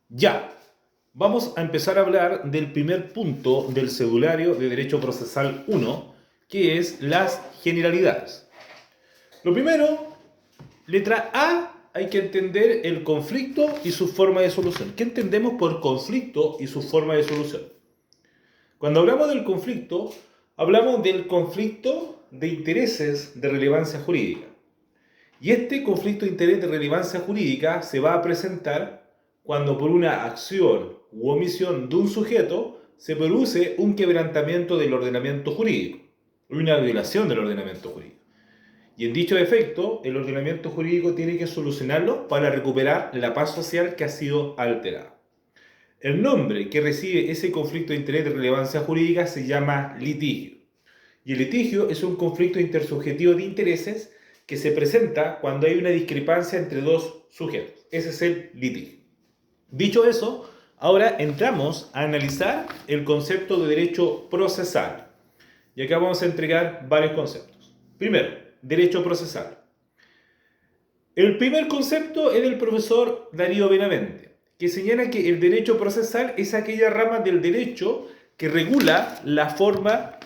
Ya, vamos a empezar a hablar del primer punto del cedulario de Derecho Procesal 1, que es las generalidades. Lo primero, letra A, hay que entender el conflicto y su forma de solución. ¿Qué entendemos por conflicto y su forma de solución? Cuando hablamos del conflicto, hablamos del conflicto de intereses de relevancia jurídica. Y este conflicto de interés de relevancia jurídica se va a presentar cuando por una acción u omisión de un sujeto se produce un quebrantamiento del ordenamiento jurídico, una violación del ordenamiento jurídico. Y en dicho efecto, el ordenamiento jurídico tiene que solucionarlo para recuperar la paz social que ha sido alterada. El nombre que recibe ese conflicto de interés de relevancia jurídica se llama litigio. Y el litigio es un conflicto intersubjetivo de intereses que se presenta cuando hay una discrepancia entre dos sujetos. Ese es el litigio. Dicho eso, ahora entramos a analizar el concepto de derecho procesal. Y acá vamos a entregar varios conceptos. Primero, derecho procesal. El primer concepto es del profesor Darío Benavente, que señala que el derecho procesal es aquella rama del derecho que regula la forma,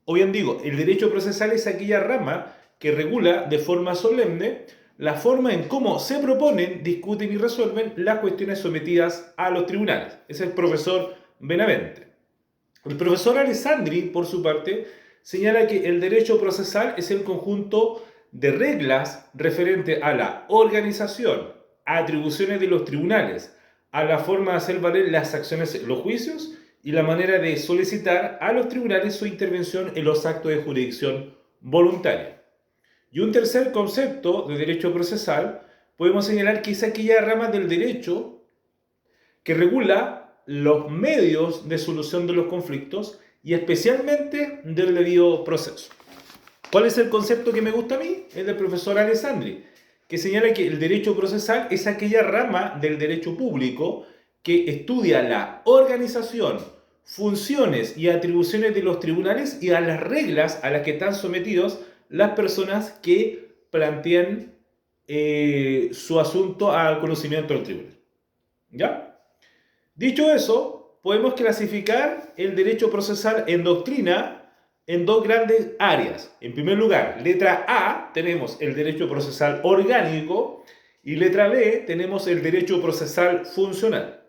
o bien digo, el derecho procesal es aquella rama que regula de forma solemne la forma en cómo se proponen, discuten y resuelven las cuestiones sometidas a los tribunales. Ese es el profesor Benavente. El profesor Alessandri, por su parte, señala que el derecho procesal es el conjunto de reglas referente a la organización, atribuciones de los tribunales, a la forma de hacer valer las acciones en los juicios y la manera de solicitar a los tribunales su intervención en los actos de jurisdicción voluntaria. Y un tercer concepto de derecho procesal podemos señalar que es aquella rama del derecho que regula los medios de solución de los conflictos y especialmente del debido proceso. ¿Cuál es el concepto que me gusta a mí? Es del profesor Alessandri, que señala que el derecho procesal es aquella rama del derecho público que estudia la organización, funciones y atribuciones de los tribunales y a las reglas a las que están sometidos las personas que plantean su asunto al conocimiento del tribunal. ¿Ya? Dicho eso, podemos clasificar el derecho procesal en doctrina en dos grandes áreas. En primer lugar, letra A, tenemos el derecho procesal orgánico y letra B, tenemos el derecho procesal funcional.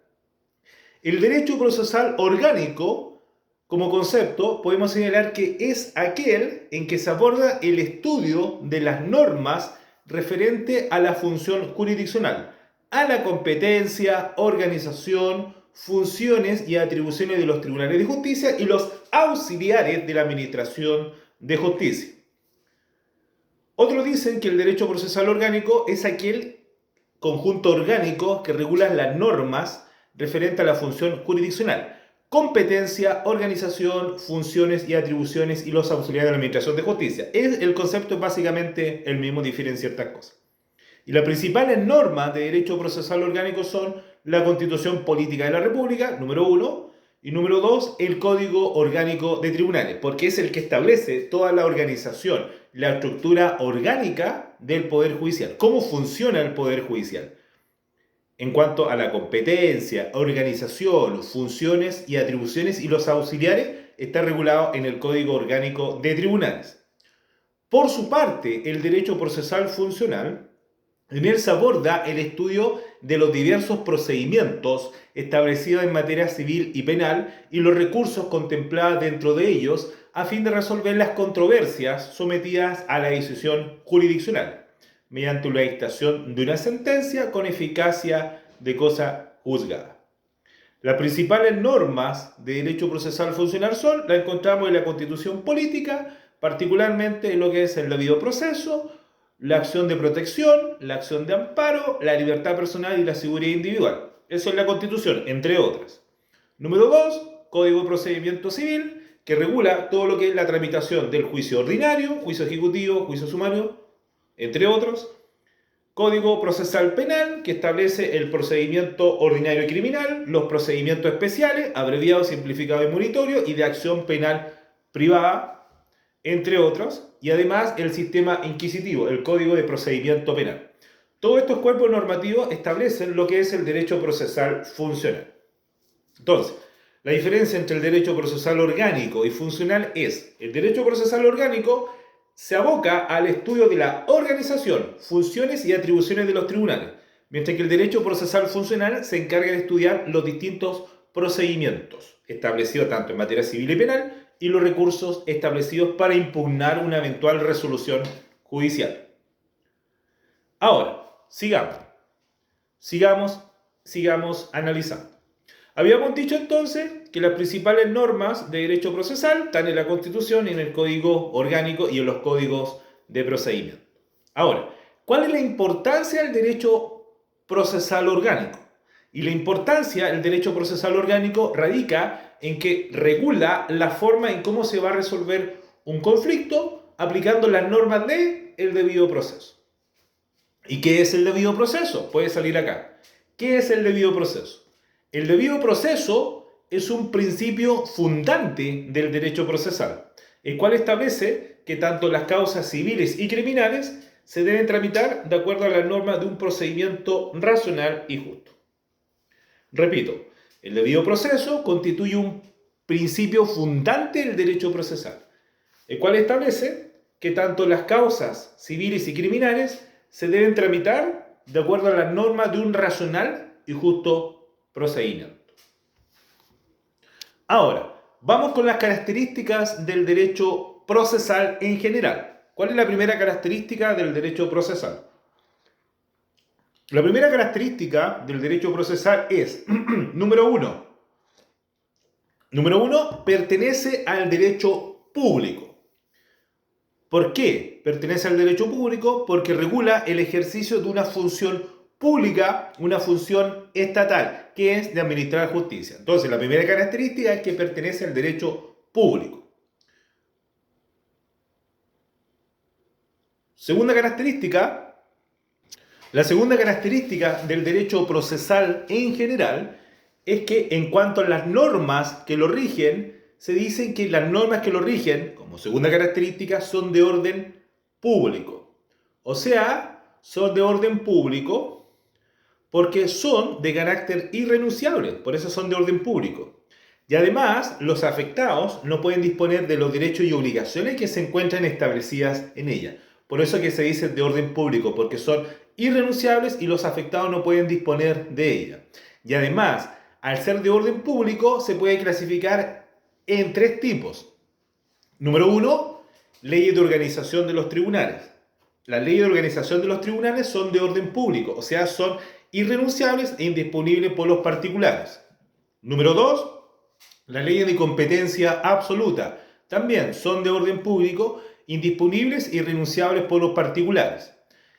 El derecho procesal orgánico, como concepto, podemos señalar que es aquel en que se aborda el estudio de las normas referente a la función jurisdiccional, a la competencia, organización, funciones y atribuciones de los tribunales de justicia y los auxiliares de la administración de justicia. Otros dicen que el derecho procesal orgánico es aquel conjunto orgánico que regula las normas referente a la función jurisdiccional, competencia, organización, funciones y atribuciones y los auxiliares de la administración de justicia. El concepto es básicamente el mismo, difieren ciertas cosas. Y las principales normas de derecho procesal orgánico son la Constitución Política de la República, número 1, y número 2, el Código Orgánico de Tribunales, porque es el que establece toda la organización, la estructura orgánica del Poder Judicial, cómo funciona el Poder Judicial. En cuanto a la competencia, organización, funciones y atribuciones y los auxiliares, está regulado en el Código Orgánico de Tribunales. Por su parte, el derecho procesal funcional, en él se aborda el estudio de los diversos procedimientos establecidos en materia civil y penal y los recursos contemplados dentro de ellos a fin de resolver las controversias sometidas a la decisión jurisdiccional, mediante la dictación de una sentencia con eficacia de cosa juzgada. Las principales normas de derecho procesal funcional las encontramos en la Constitución Política, particularmente en lo que es el debido proceso, la acción de protección, la acción de amparo, la libertad personal y la seguridad individual. Eso es la Constitución, entre otras. Número 2, Código de Procedimiento Civil, que regula todo lo que es la tramitación del juicio ordinario, juicio ejecutivo, juicio sumario, entre otros. Código Procesal Penal, que establece el procedimiento ordinario y criminal, los procedimientos especiales, abreviado, simplificado y monitorio, y de acción penal privada, entre otros, y además el sistema inquisitivo, el Código de Procedimiento Penal. Todos estos cuerpos normativos establecen lo que es el derecho procesal funcional. Entonces, la diferencia entre el derecho procesal orgánico y funcional es: el derecho procesal orgánico se aboca al estudio de la organización, funciones y atribuciones de los tribunales, mientras que el derecho procesal funcional se encarga de estudiar los distintos procedimientos establecidos tanto en materia civil y penal y los recursos establecidos para impugnar una eventual resolución judicial. Ahora, sigamos analizando. Habíamos dicho entonces que las principales normas de derecho procesal están en la Constitución, en el Código Orgánico y en los códigos de procedimiento. Ahora, ¿cuál es la importancia del derecho procesal orgánico? Y la importancia del derecho procesal orgánico radica en que regula la forma en cómo se va a resolver un conflicto aplicando las normas del debido proceso. ¿Y qué es el debido proceso? Puede salir acá. ¿Qué es el debido proceso? El debido proceso es un principio fundante del derecho procesal, el cual establece que tanto las causas civiles y criminales se deben tramitar de acuerdo a las normas de un procedimiento racional y justo. Repito, el debido proceso constituye un principio fundante del derecho procesal, el cual establece que tanto las causas civiles y criminales se deben tramitar de acuerdo a las normas de un racional y justo procedimiento. Ahora, vamos con las características del derecho procesal en general. ¿Cuál es la primera característica del derecho procesal? La primera característica del derecho procesal es, número uno, pertenece al derecho público. ¿Por qué pertenece al derecho público? Porque regula el ejercicio de una función pública, una función estatal, que es de administrar justicia. Entonces, la primera característica es que pertenece al derecho público. La segunda característica del derecho procesal en general es que en cuanto a las normas que lo rigen, se dice que las normas que lo rigen, como segunda característica, son de orden público. O sea, son de orden público porque son de carácter irrenunciable, por eso son de orden público. Y además, los afectados no pueden disponer de los derechos y obligaciones que se encuentran establecidas en ella. Por eso que se dice de orden público, porque son irrenunciables y los afectados no pueden disponer de ella. Y además, al ser de orden público, se puede clasificar en tres tipos. Número uno, leyes de organización de los tribunales. Las leyes de organización de los tribunales son de orden público, o sea, son irrenunciables e indisponibles por los particulares. Número dos, las leyes de competencia absoluta. También son de orden público, indisponibles e irrenunciables por los particulares.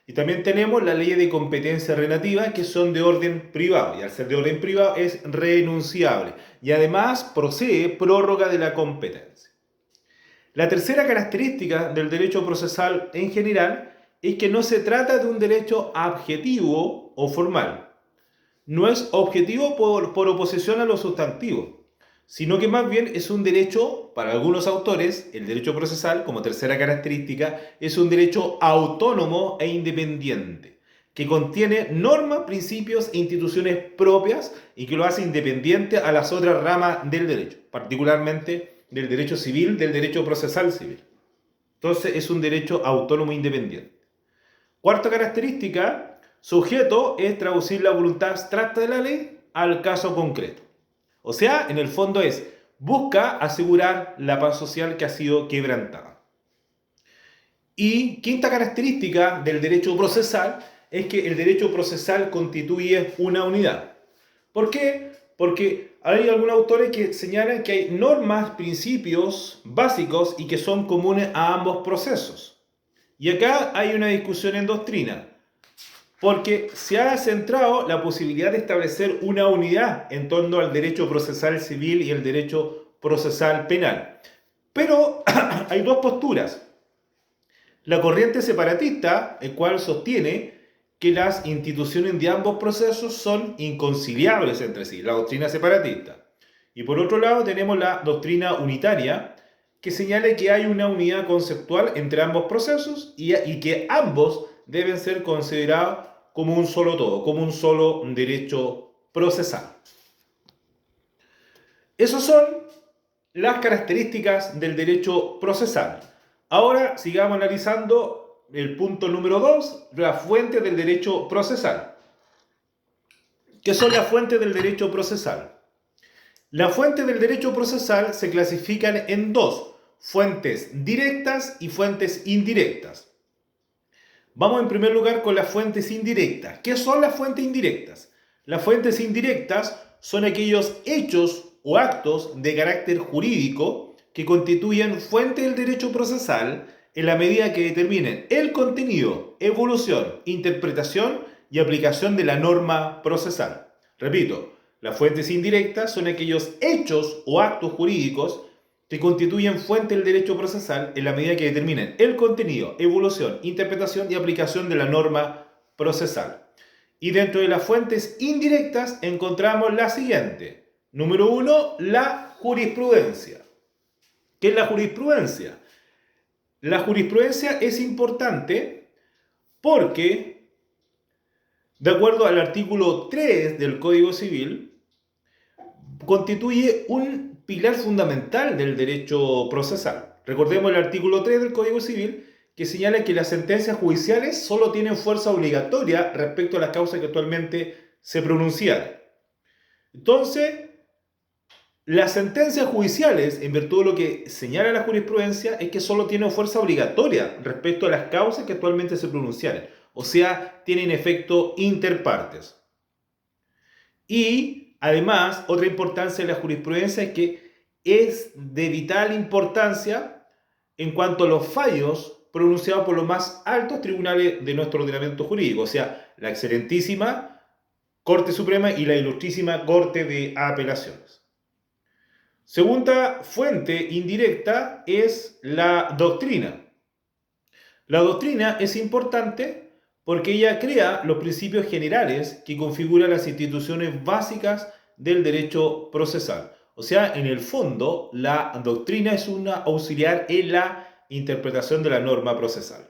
Y también tenemos las leyes de competencia relativa que son de orden privado. Y al ser de orden privado es renunciable. Y además procede prórroga de la competencia. La tercera característica del derecho procesal en general es que no se trata de un derecho adjetivo o formal. No es objetivo por oposición a lo sustantivo, sino que más bien es un derecho, para algunos autores, el derecho procesal, como tercera característica, es un derecho autónomo e independiente, que contiene normas, principios e instituciones propias y que lo hace independiente a las otras ramas del derecho, particularmente del derecho civil, del derecho procesal civil. Entonces es un derecho autónomo e independiente. Cuarta característica, su objeto es traducir la voluntad abstracta de la ley al caso concreto. O sea, en el fondo busca asegurar la paz social que ha sido quebrantada. Y quinta característica del derecho procesal es que el derecho procesal constituye una unidad. ¿Por qué? Porque hay algunos autores que señalan que hay normas, principios básicos y que son comunes a ambos procesos. Y acá hay una discusión en doctrina, porque se ha centrado la posibilidad de establecer una unidad en torno al derecho procesal civil y el derecho procesal penal. Pero hay dos posturas. La corriente separatista, el cual sostiene que las instituciones de ambos procesos son inconciliables entre sí, la doctrina separatista. Y por otro lado tenemos la doctrina unitaria, que señala que hay una unidad conceptual entre ambos procesos y que ambos deben ser considerados como un solo todo, como un solo derecho procesal. Esas son las características del derecho procesal. Ahora sigamos analizando el punto número 2, las fuentes del derecho procesal. ¿Qué son las fuentes del derecho procesal? Las fuentes del derecho procesal se clasifican en dos, fuentes directas y fuentes indirectas. Vamos en primer lugar con las fuentes indirectas. ¿Qué son las fuentes indirectas? Las fuentes indirectas son aquellos hechos o actos de carácter jurídico que constituyen fuente del derecho procesal en la medida que determinen el contenido, evolución, interpretación y aplicación de la norma procesal. Repito, las fuentes indirectas son aquellos hechos o actos jurídicos que constituyen fuente del derecho procesal en la medida que determinen el contenido, evolución, interpretación y aplicación de la norma procesal. Y dentro de las fuentes indirectas encontramos la siguiente. Número 1, la jurisprudencia. ¿Qué es la jurisprudencia? La jurisprudencia es importante porque, de acuerdo al artículo 3 del Código Civil, constituye un pilar fundamental del derecho procesal. Recordemos el artículo 3 del Código Civil que señala que las sentencias judiciales solo tienen fuerza obligatoria respecto a las causas que actualmente se pronunciaron. Entonces, las sentencias judiciales, en virtud de lo que señala la jurisprudencia, es que solo tienen fuerza obligatoria respecto a las causas que actualmente se pronunciaron. O sea, tienen efecto inter partes. Y además, otra importancia de la jurisprudencia es que es de vital importancia en cuanto a los fallos pronunciados por los más altos tribunales de nuestro ordenamiento jurídico, o sea, la excelentísima Corte Suprema y la ilustrísima Corte de Apelaciones. Segunda fuente indirecta es la doctrina. La doctrina es importante porque ella crea los principios generales que configuran las instituciones básicas del derecho procesal. O sea, en el fondo, la doctrina es una auxiliar en la interpretación de la norma procesal.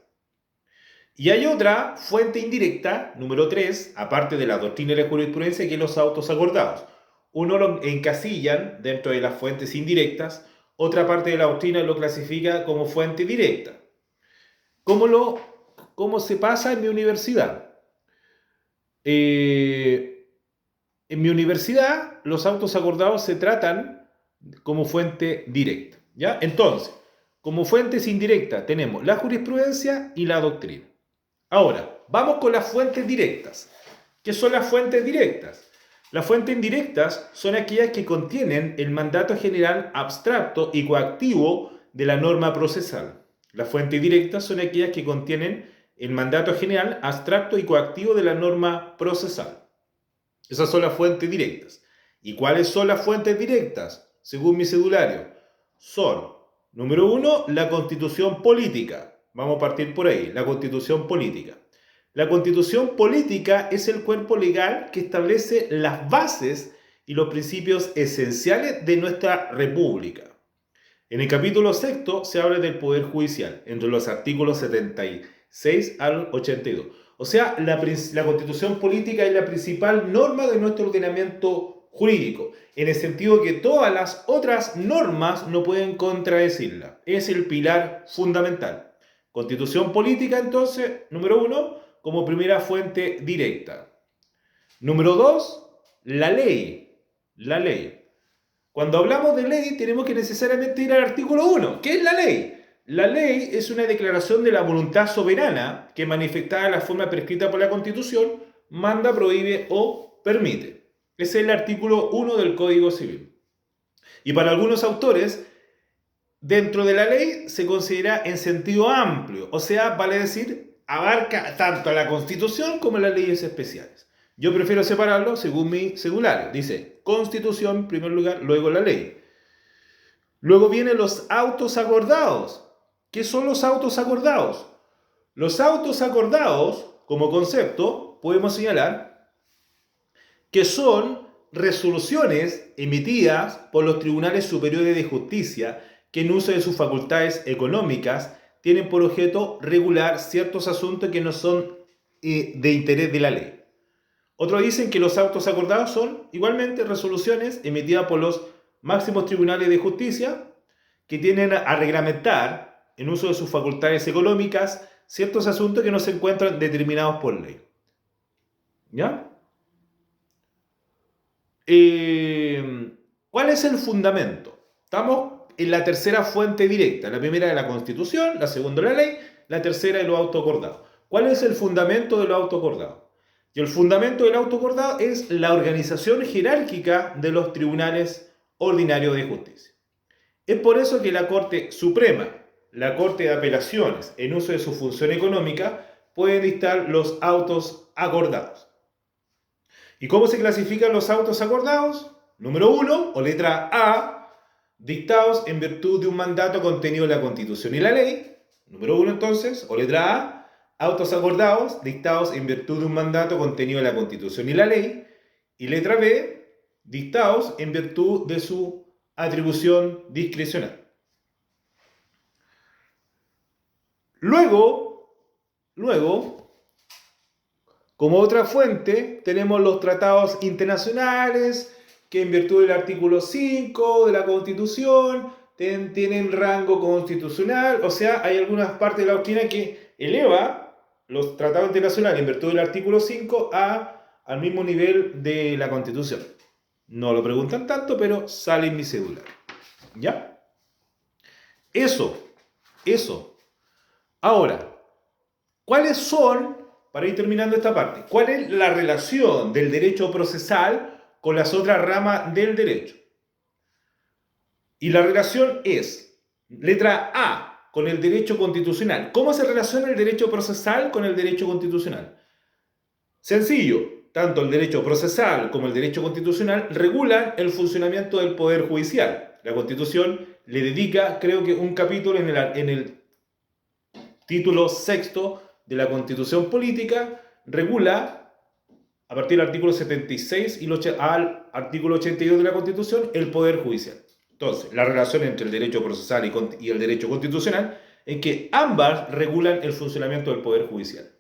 Y hay otra fuente indirecta, número 3, aparte de la doctrina y la jurisprudencia, que es los autos acordados. Uno lo encasillan dentro de las fuentes indirectas, otra parte de la doctrina lo clasifica como fuente directa. ¿Cómo se pasa en mi universidad? En mi universidad, los autos acordados se tratan como fuente directa, ¿ya? Entonces, como fuentes indirectas tenemos la jurisprudencia y la doctrina. Ahora, vamos con las fuentes directas. ¿Qué son las fuentes directas? Las fuentes indirectas son aquellas que contienen el mandato general abstracto y coactivo de la norma procesal. Las fuentes directas son aquellas que contienen el mandato general abstracto y coactivo de la norma procesal. Esas son las fuentes directas. ¿Y cuáles son las fuentes directas? Según mi cedulario, son, número 1, la Constitución política. Vamos a partir por ahí, la Constitución política. La Constitución política es el cuerpo legal que establece las bases y los principios esenciales de nuestra república. En el capítulo 6 se habla del Poder Judicial, entre los artículos 76 al 82. O sea, la Constitución política es la principal norma de nuestro ordenamiento jurídico, en el sentido que todas las otras normas no pueden contradecirla. Es el pilar fundamental. Constitución política, entonces, número 1, como primera fuente directa. Número 2, la ley. La ley. Cuando hablamos de ley, tenemos que necesariamente ir al artículo 1. ¿Qué es la ley? La ley es una declaración de la voluntad soberana que, manifestada de la forma prescrita por la Constitución, manda, prohíbe o permite. Ese es el artículo 1 del Código Civil. Y para algunos autores, dentro de la ley se considera en sentido amplio, o sea, vale decir, abarca tanto a la Constitución como a las leyes especiales. Yo prefiero separarlo según mi cedulario. Dice Constitución en primer lugar, luego la ley. Luego vienen los autos acordados. ¿Qué son los autos acordados? Los autos acordados, como concepto, podemos señalar que son resoluciones emitidas por los tribunales superiores de justicia que en uso de sus facultades económicas tienen por objeto regular ciertos asuntos que no son de interés de la ley. Otros dicen que los autos acordados son igualmente resoluciones emitidas por los máximos tribunales de justicia que tienen a reglamentar, en uso de sus facultades económicas, ciertos asuntos que no se encuentran determinados por ley. ¿Ya? ¿Cuál es el fundamento? Estamos en la tercera fuente directa. La primera es la Constitución, la segunda la ley, la tercera es lo autoacordado. ¿Cuál es el fundamento de lo autoacordado? Y el fundamento del autoacordado es la organización jerárquica de los tribunales ordinarios de justicia. Es por eso que la Corte Suprema, la Corte de Apelaciones, en uso de su función económica, puede dictar los autos acordados. ¿Y cómo se clasifican los autos acordados? Número 1, o letra A, dictados en virtud de un mandato contenido en la Constitución y la ley. Número 1 entonces, o letra A, autos acordados dictados en virtud de un mandato contenido en la Constitución y la ley. Y letra B, dictados en virtud de su atribución discrecional. Luego, como otra fuente, tenemos los tratados internacionales que en virtud del artículo 5 de la Constitución tienen rango constitucional. O sea, hay algunas partes de la doctrina que eleva los tratados internacionales en virtud del artículo 5 al mismo nivel de la Constitución. No lo preguntan tanto, pero sale en mi cédula. ¿Ya? Eso. Ahora, ¿cuáles son, para ir terminando esta parte, cuál es la relación del derecho procesal con las otras ramas del derecho? Y la relación es, letra A, con el derecho constitucional. ¿Cómo se relaciona el derecho procesal con el derecho constitucional? Sencillo. Tanto el derecho procesal como el derecho constitucional regulan el funcionamiento del Poder Judicial. La Constitución le dedica, creo que un capítulo en el título 6 de la Constitución Política, regula, a partir del artículo 76 al artículo 82 de la Constitución, el Poder Judicial. Entonces, la relación entre el derecho procesal y el derecho constitucional es que ambas regulan el funcionamiento del Poder Judicial.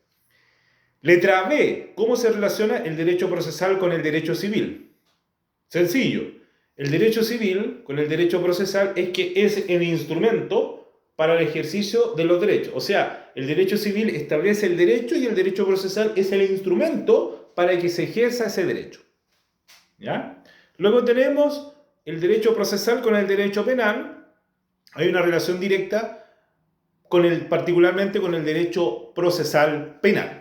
Letra B. ¿Cómo se relaciona el derecho procesal con el derecho civil? Sencillo. El derecho civil con el derecho procesal es que es el instrumento para el ejercicio de los derechos. O sea, el derecho civil establece el derecho y el derecho procesal es el instrumento para que se ejerza ese derecho. ¿Ya? Luego tenemos el derecho procesal con el derecho penal. Hay una relación directa particularmente con el derecho procesal penal.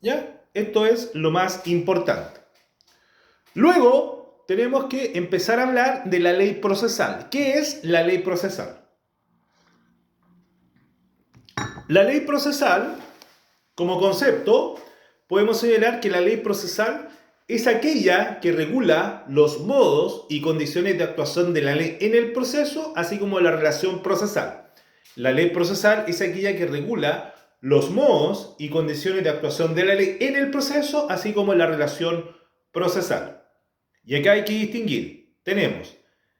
¿Ya? Esto es lo más importante. Luego tenemos que empezar a hablar de la ley procesal. ¿Qué es la ley procesal? La ley procesal, como concepto, podemos señalar que la ley procesal es aquella que regula los modos y condiciones de actuación de la ley en el proceso, así como la relación procesal. La ley procesal es aquella que regula los modos y condiciones de actuación de la ley en el proceso, así como la relación procesal. Y acá hay que distinguir. Tenemos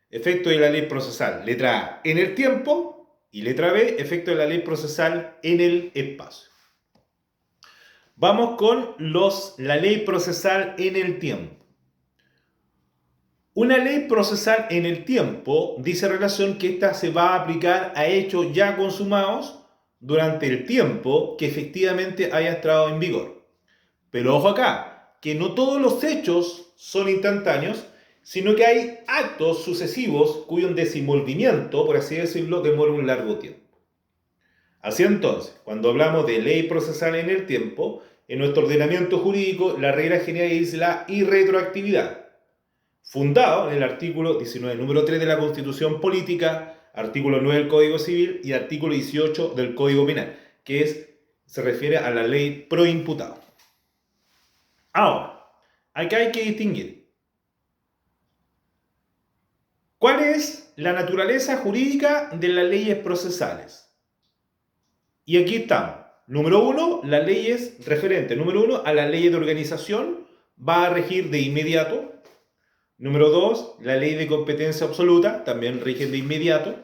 efecto de la ley procesal, letra A, en el tiempo, y letra B, efecto de la ley procesal en el espacio. Vamos con la ley procesal en el tiempo. Una ley procesal en el tiempo dice relación que ésta se va a aplicar a hechos ya consumados durante el tiempo que efectivamente haya entrado en vigor. Pero ojo acá, que no todos los hechos son instantáneos, sino que hay actos sucesivos cuyo desenvolvimiento, por así decirlo, demora un largo tiempo. Así entonces, cuando hablamos de ley procesal en el tiempo, en nuestro ordenamiento jurídico, la regla general es la irretroactividad, fundado en el artículo 19, número 3 de la Constitución Política, artículo 9 del Código Civil y artículo 18 del Código Penal, que se refiere a la ley pro imputado. Ahora, acá hay que distinguir. ¿Cuál es la naturaleza jurídica de las leyes procesales? Y aquí estamos. Número 1, las leyes referentes. Número 1, a la ley de organización va a regir de inmediato. Número 2, la ley de competencia absoluta también rige de inmediato.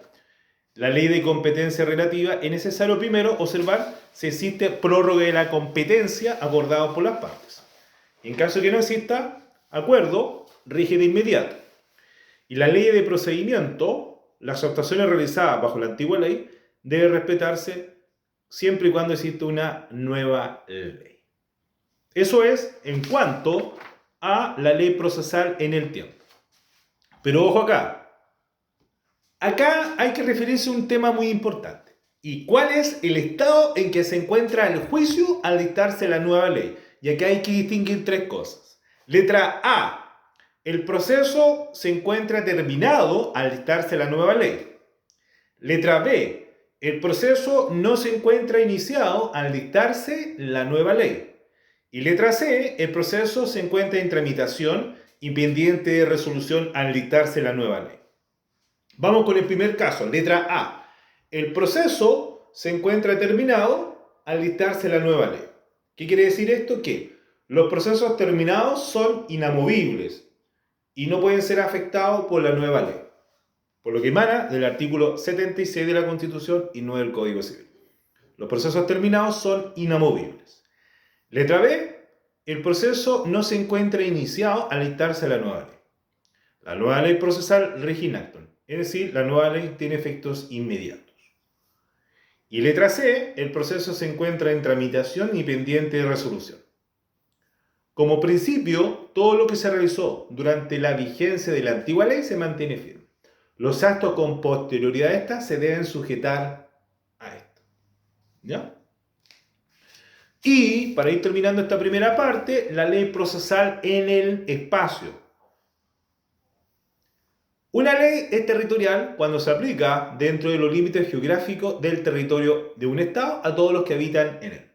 la ley de competencia relativa, es necesario primero observar si existe prórroga de la competencia acordado por las partes. En caso de que no exista acuerdo, rige de inmediato. Y la ley de procedimiento, las actuaciones realizadas bajo la antigua ley, deben respetarse siempre y cuando exista una nueva ley. Eso es en cuanto a la ley procesal en el tiempo. Pero ojo acá. Acá hay que referirse a un tema muy importante. ¿Y cuál es el estado en que se encuentra el juicio al dictarse la nueva ley? Y acá hay que distinguir tres cosas. Letra A. El proceso se encuentra terminado al dictarse la nueva ley. Letra B. El proceso no se encuentra iniciado al dictarse la nueva ley. Y letra C. El proceso se encuentra en tramitación y pendiente de resolución al dictarse la nueva ley. Vamos con el primer caso, letra A. El proceso se encuentra terminado al dictarse la nueva ley. ¿Qué quiere decir esto? Que los procesos terminados son inamovibles y no pueden ser afectados por la nueva ley, por lo que emana del artículo 76 de la Constitución y no del Código Civil. Los procesos terminados son inamovibles. Letra B. El proceso no se encuentra iniciado al dictarse la nueva ley. La nueva ley procesal rige in actum. Es decir, la nueva ley tiene efectos inmediatos. Y letra C, el proceso se encuentra en tramitación y pendiente de resolución. Como principio, todo lo que se realizó durante la vigencia de la antigua ley se mantiene firme. Los actos con posterioridad a esta se deben sujetar a esto. ¿Ya? Y, para ir terminando esta primera parte, la ley procesal en el espacio. Una ley es territorial cuando se aplica dentro de los límites geográficos del territorio de un Estado a todos los que habitan en él.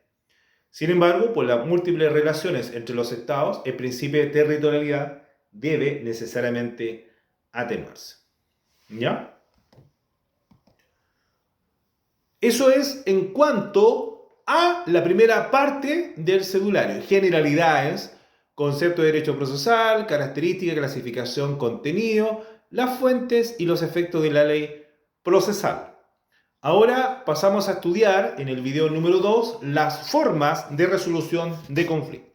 Sin embargo, por las múltiples relaciones entre los Estados, el principio de territorialidad debe necesariamente atenuarse. ¿Ya? Eso es en cuanto a la primera parte del cedulario. Generalidades, concepto de derecho procesal, característica, clasificación, contenido, las fuentes y los efectos de la ley procesal. Ahora pasamos a estudiar en el video número 2 las formas de resolución de conflictos.